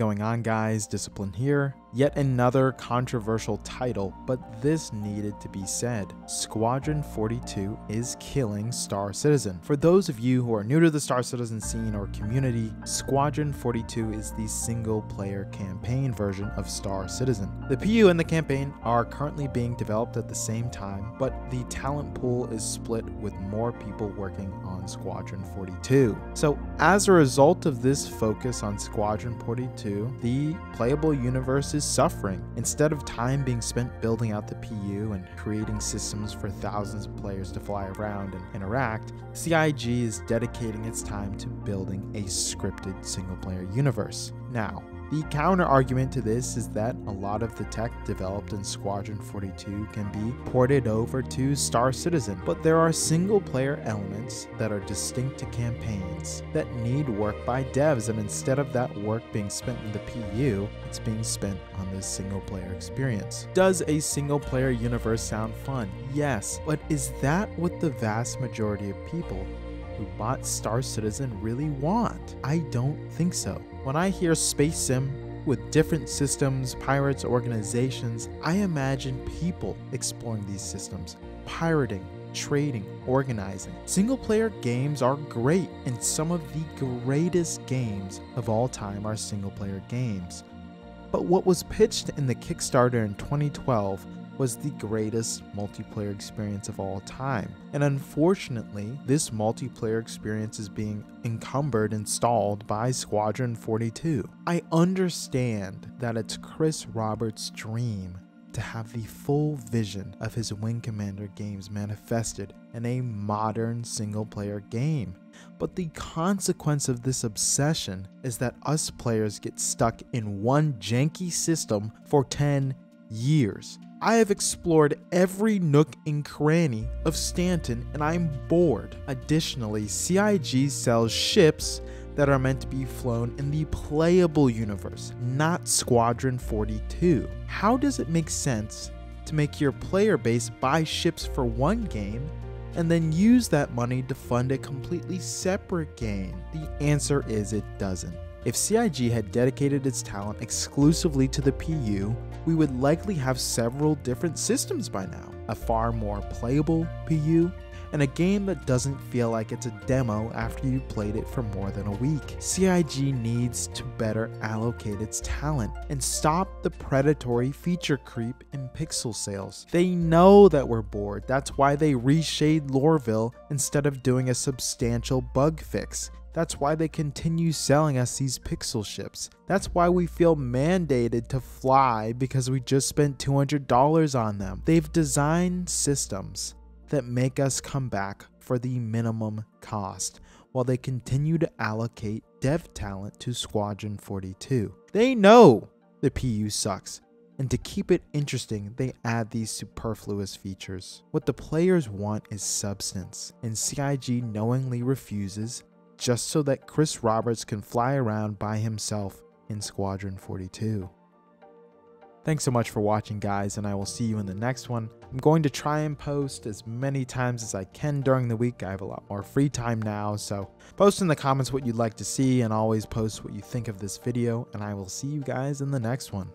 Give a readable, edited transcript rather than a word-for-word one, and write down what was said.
going on, guys? Discipline here. Yet another controversial title, but this needed to be said. Squadron 42 is killing Star Citizen. For those of you who are new to the Star Citizen scene or community, Squadron 42 is the single-player campaign version of Star Citizen. The PU and the campaign are currently being developed at the same time, but the talent pool is split with more people working on Squadron 42. So as a result of this focus on Squadron 42, the playable universe is suffering. Instead of time being spent building out the PU and creating systems for thousands of players to fly around and interact, CIG is dedicating its time to building a scripted single-player universe. Now, the counter argument to this is that a lot of the tech developed in Squadron 42 can be ported over to Star Citizen, but there are single-player elements that are distinct to campaigns that need work by devs, and instead of that work being spent in the PU, it's being spent on this single-player experience. Does a single-player universe sound fun? Yes, but is that what the vast majority of people who bought Star Citizen really want? I don't think so. When I hear space sim with different systems, pirates, organizations, I imagine people exploring these systems, pirating, trading, organizing. Single-player games are great, and some of the greatest games of all time are single-player games. But what was pitched in the Kickstarter in 2012 was the greatest multiplayer experience of all time. And unfortunately, this multiplayer experience is being encumbered and stalled by Squadron 42. I understand that it's Chris Roberts' dream to have the full vision of his Wing Commander games manifested in a modern single-player game. But the consequence of this obsession is that us players get stuck in one janky system for 10 years. I have explored every nook and cranny of Stanton and I'm bored. Additionally, CIG sells ships that are meant to be flown in the playable universe, not Squadron 42. How does it make sense to make your player base buy ships for one game and then use that money to fund a completely separate game? The answer is it doesn't. If CIG had dedicated its talent exclusively to the PU, we would likely have several different systems by now. A far more playable PU, and a game that doesn't feel like it's a demo after you played it for more than a week. CIG needs to better allocate its talent and stop the predatory feature creep in pixel sales. They know that we're bored, that's why they reshade Lorville instead of doing a substantial bug fix. That's why they continue selling us these pixel ships. That's why we feel mandated to fly because we just spent $200 on them. They've designed systems that make us come back for the minimum cost while they continue to allocate dev talent to Squadron 42. They know the PU sucks, and to keep it interesting, they add these superfluous features. What the players want is substance, and CIG knowingly refuses just so that Chris Roberts can fly around by himself in Squadron 42. Thanks so much for watching, guys, and I will see you in the next one. I'm going to try and post as many times as I can during the week. I have a lot more free time now, so post in the comments what you'd like to see and always post what you think of this video, and I will see you guys in the next one.